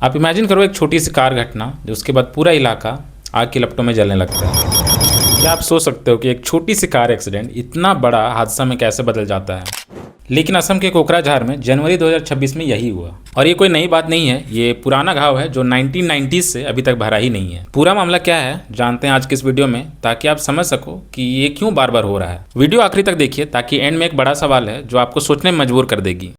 आप इमेजिन करो एक छोटी सी कार घटना जो उसके बाद पूरा इलाका आग की लपटों में जलने लगता है। क्या आप सोच सकते हो कि एक छोटी सी कार एक्सीडेंट इतना बड़ा हादसा में कैसे बदल जाता है? लेकिन असम के कोकराझार में जनवरी 2026 में यही हुआ। और ये कोई नई बात नहीं है, ये पुराना घाव है जो 1990 से अभी तक भरा ही नहीं है। पूरा मामला क्या है जानते हैं आज की इस वीडियो में, ताकि आप समझ सको कि ये क्यों बार बार हो रहा है। वीडियो आखिरी तक देखिए ताकि एंड में एक बड़ा सवाल है जो आपको सोचने में मजबूर कर देगी।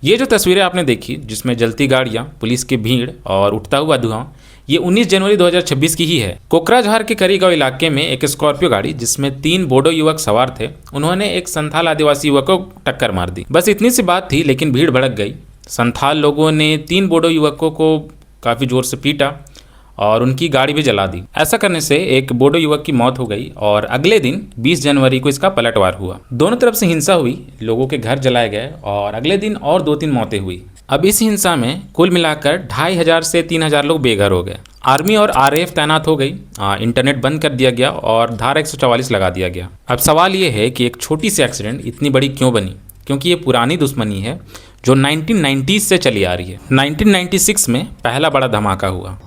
ये जो तस्वीरें आपने देखी जिसमें जलती गाड़ियां, पुलिस की भीड़ और उठता हुआ धुआं, ये 19 जनवरी 2026 की ही है। कोकराझार के करीगांव इलाके में एक स्कॉर्पियो गाड़ी जिसमें 3 बोडो युवक सवार थे, उन्होंने एक संथाल आदिवासी युवक को टक्कर मार दी। बस इतनी सी बात थी, लेकिन भीड़ भड़क गई। संथाल लोगों ने 3 बोडो युवकों को काफ़ी जोर से पीटा और उनकी गाड़ी भी जला दी। ऐसा करने से एक बोडो युवक की मौत हो गई और अगले दिन 20 जनवरी को इसका पलटवार हुआ। दोनों तरफ से हिंसा हुई, लोगों के घर जलाए गए और अगले दिन और 2-3 मौतें हुई। अब इस हिंसा में कुल मिलाकर 2500 से 3000 लोग बेघर हो गए। आर्मी और आरएएफ तैनात हो गई, इंटरनेट बंद कर दिया गया और धारा 144 लगा दिया गया। अब सवाल ये है कि एक छोटी सी एक्सीडेंट इतनी बड़ी क्यों बनी? क्योंकि ये पुरानी दुश्मनी है जो 1990s से चली आ रही है। 1996 में पहला बड़ा धमाका हुआ।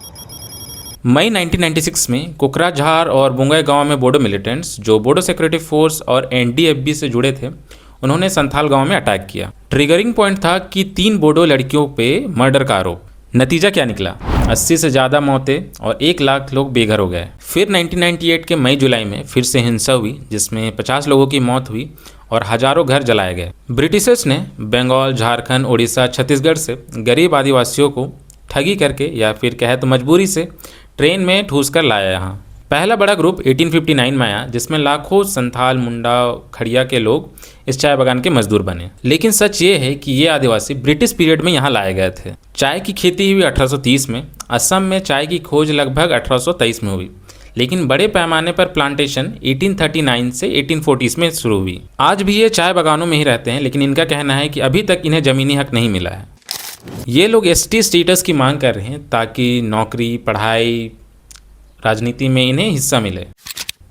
मई 1996 में कोकराझार और बुंगई गांव में बोडो मिलिटेंट्स जो बोडो सिक्योरिटी फोर्स और एनडीएफबी से जुड़े थे, उन्होंने संथाल गांव में अटैक किया। ट्रिगरिंग पॉइंट था कि 3 बोडो लड़कियों पे मर्डर का आरोप। नतीजा क्या निकला? 80 से ज़्यादा मौतें और 1 लाख लोग बेघर हो गए। फिर 1998 के मई जुलाई में फिर से हिंसा हुई जिसमें 50 लोगों की मौत हुई और हजारों घर जलाए गए। ब्रिटिशर्स ने बंगाल, झारखंड, उड़ीसा, छत्तीसगढ़ से गरीब आदिवासियों को ठगी करके या फिर कहे तो मजबूरी से ट्रेन में ठूस कर लाया यहाँ। पहला बड़ा ग्रुप 1859 में आया जिसमें लाखों संथाल, मुंडा, खड़िया के लोग इस चाय बागान के मजदूर बने। लेकिन सच ये है कि ये आदिवासी ब्रिटिश पीरियड में यहाँ लाए गए थे। चाय की खेती हुई 1830 में। असम में चाय की खोज लगभग 1823 में हुई, लेकिन बड़े पैमाने पर प्लांटेशन 1839 से 1840 में शुरू हुई। आज भी ये चाय बागानों में ही रहते हैं, लेकिन इनका कहना है कि अभी तक इन्हें ज़मीनी हक नहीं मिला है। ये लोग एसटी स्टेटस की मांग कर रहे हैं ताकि नौकरी, पढ़ाई, राजनीति में इन्हें हिस्सा मिले।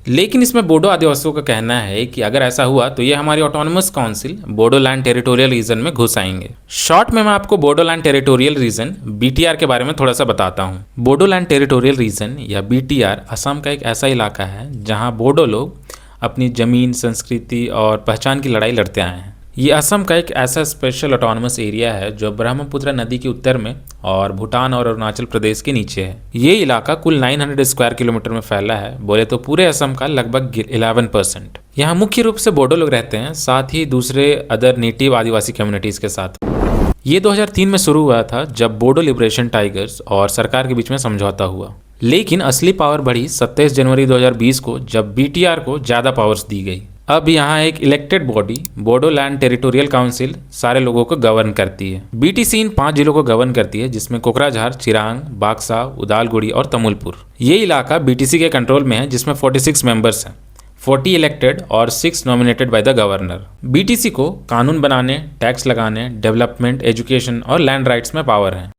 लेकिन इसमें बोडो आदिवासियों का कहना है कि अगर ऐसा हुआ तो ये हमारी autonomous council Bodoland territorial reason में घुस आएंगे। शॉर्ट में मैं आपको बोडोलैंड टेरिटोरियल रीजन बीटीआर के बारे में थोड़ा सा बताता हूँ। बोडोलैंड टेरिटोरियल रीजन या बीटीआर असम का एक ऐसा इलाका है जहाँ बोडो लोग अपनी ज़मीन, संस्कृति और पहचान की लड़ाई लड़ते आए हैं। ये असम का एक ऐसा स्पेशल ऑटोनमस एरिया है जो ब्रह्मपुत्र नदी के उत्तर में और भूटान और अरुणाचल प्रदेश के नीचे है। ये इलाका कुल 900 स्क्वायर किलोमीटर में फैला है। बोले तो पूरे असम का लगभग 11%। यहाँ मुख्य रूप से बोडो लोग रहते हैं, साथ ही दूसरे अदर नेटिव आदिवासी कम्युनिटीज़ के साथ। ये 2003 में शुरू हुआ था जब बोडो लिबरेशन टाइगर्स और सरकार के बीच में समझौता हुआ। लेकिन असली पावर बढ़ी 27 जनवरी 2020 को जब बीटीआर को ज़्यादा पावर्स दी गई। अब यहाँ एक elected body Bodoland territorial council सारे लोगों को गवर्न करती है। बीटीसी इन 5 जिलों को गवर्न करती है जिसमें कोकराझार, चिरांग, बाक्सा, उदालगुड़ी और तमुलपुर। ये इलाका बीटीसी के कंट्रोल में है जिसमें 46 मेंबर्स हैं, 40 इलेक्टेड और 6 nominated by the governor. BTC को कानून बनाने, टैक्स लगाने, डेवलपमेंट, एजुकेशन और लैंड राइट्स में पावर है।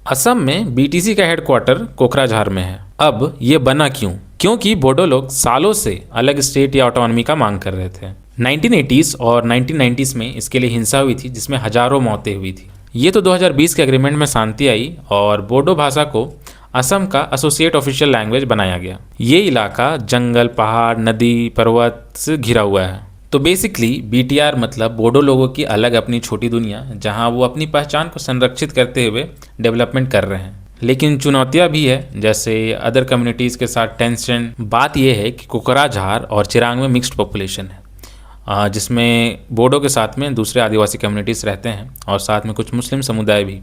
असम में बीटीसी का हेडक्वार्टर कोकराझार में है। अब ये बना क्यों? क्योंकि बोडो लोग सालों से अलग स्टेट या ऑटोनॉमी का मांग कर रहे थे। 1980s और 1990s में इसके लिए हिंसा हुई थी जिसमें हजारों मौतें हुई थी। ये तो 2020 के एग्रीमेंट में शांति आई और बोडो भाषा को असम का एसोसिएट ऑफिशियल लैंग्वेज बनाया गया। ये इलाका जंगल, पहाड़, नदी, पर्वत से घिरा हुआ है। तो बेसिकली बीटीआर मतलब बोडो लोगों की अलग अपनी छोटी दुनिया, जहां वो अपनी पहचान को संरक्षित करते हुए डेवलपमेंट कर रहे हैं। लेकिन चुनौतियां भी है, जैसे अदर कम्युनिटीज़ के साथ टेंशन। बात यह है कि कोकराझार और चिरांग में मिक्स्ड पॉपुलेशन है, जिसमें बोडो के साथ में दूसरे आदिवासी कम्युनिटीज़ रहते हैं और साथ में कुछ मुस्लिम समुदाय भी।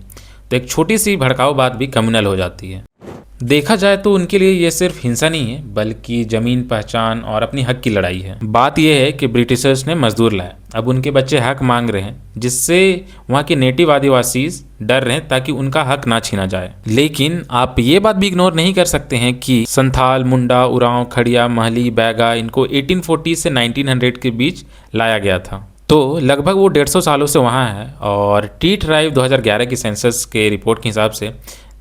तो एक छोटी सी भड़काऊ बात भी कम्युनल हो जाती है। देखा जाए तो उनके लिए ये सिर्फ हिंसा नहीं है, बल्कि ज़मीन, पहचान और अपनी हक की लड़ाई है। बात यह है कि ब्रिटिशर्स ने मजदूर लाए, अब उनके बच्चे हक मांग रहे हैं, जिससे वहाँ के नेटिव आदिवासी डर रहे हैं ताकि उनका हक ना छीना जाए। लेकिन आप ये बात भी इग्नोर नहीं कर सकते हैं कि संथाल, मुंडा, उरांव, खड़िया, महली, बैगा इनको 1840 से 1900 के बीच लाया गया था। तो लगभग वो 150 सालों से वहाँ है। और टी ट्राइब 2011 की सेंसस के रिपोर्ट के हिसाब से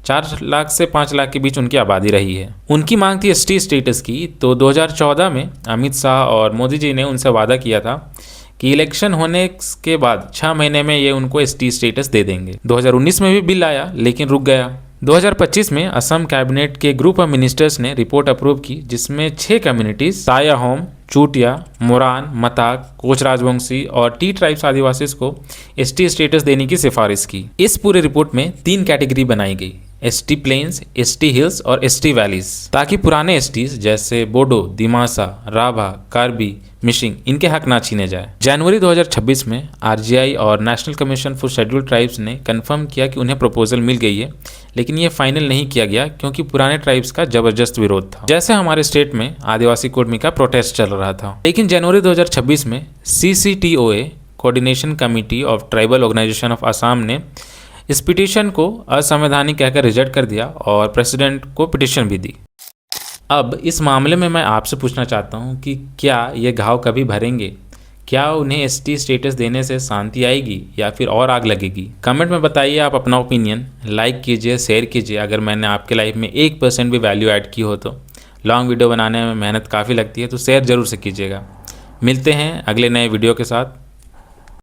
4 लाख से 5 लाख के बीच उनकी आबादी रही है। उनकी मांग थी एसटी स्टेटस की। तो 2014 में अमित शाह और मोदी जी ने उनसे वादा किया था कि इलेक्शन होने के बाद 6 महीने में ये उनको एसटी स्टेटस दे देंगे। 2019 में भी बिल आया लेकिन रुक गया। 2025 में असम कैबिनेट के ग्रुप ऑफ मिनिस्टर्स ने रिपोर्ट अप्रूव की जिसमें 6 कम्युनिटीज सायाहोम, चूटिया, मोरान, मताक, कोच राजवंशी और टी ट्राइब्स आदिवासी को एसटी स्टेटस देने की सिफारिश की। इस पूरे रिपोर्ट में 3 कैटेगरी बनाई गई, एसटी प्लेन्स, एसटी हिल्स और एसटी वैलीज, ताकि पुराने एसटीज जैसे बोडो, दिमासा, राभा, कार्बी, मिशिंग इनके हक ना छीने जाए। जनवरी 2026 में आरजीआई और national commission for scheduled tribes ने कंफर्म किया कि उन्हें प्रपोजल मिल गई है, लेकिन ये फाइनल नहीं किया गया क्योंकि पुराने ट्राइब्स का जबरदस्त विरोध था। जैसे हमारे स्टेट में आदिवासी कुर्मी का प्रोटेस्ट चल रहा था। लेकिन जनवरी 2026 में CCTOA coordination committee of tribal organisation of Assam ने इस पिटीशन को असंवैधानिक कहकर रिजेक्ट कर दिया और प्रेसिडेंट को पिटीशन भी दी। अब इस मामले में मैं आपसे पूछना चाहता हूं कि क्या ये घाव कभी भरेंगे? क्या उन्हें एसटी स्टेटस देने से शांति आएगी या फिर और आग लगेगी? कमेंट में बताइए आप अपना ओपिनियन। लाइक कीजिए, शेयर कीजिए। अगर मैंने आपके लाइफ में 1% भी वैल्यू ऐड की हो तो। लॉन्ग वीडियो बनाने में मेहनत काफ़ी लगती है तो शेयर ज़रूर से कीजिएगा। मिलते हैं अगले नए वीडियो के साथ।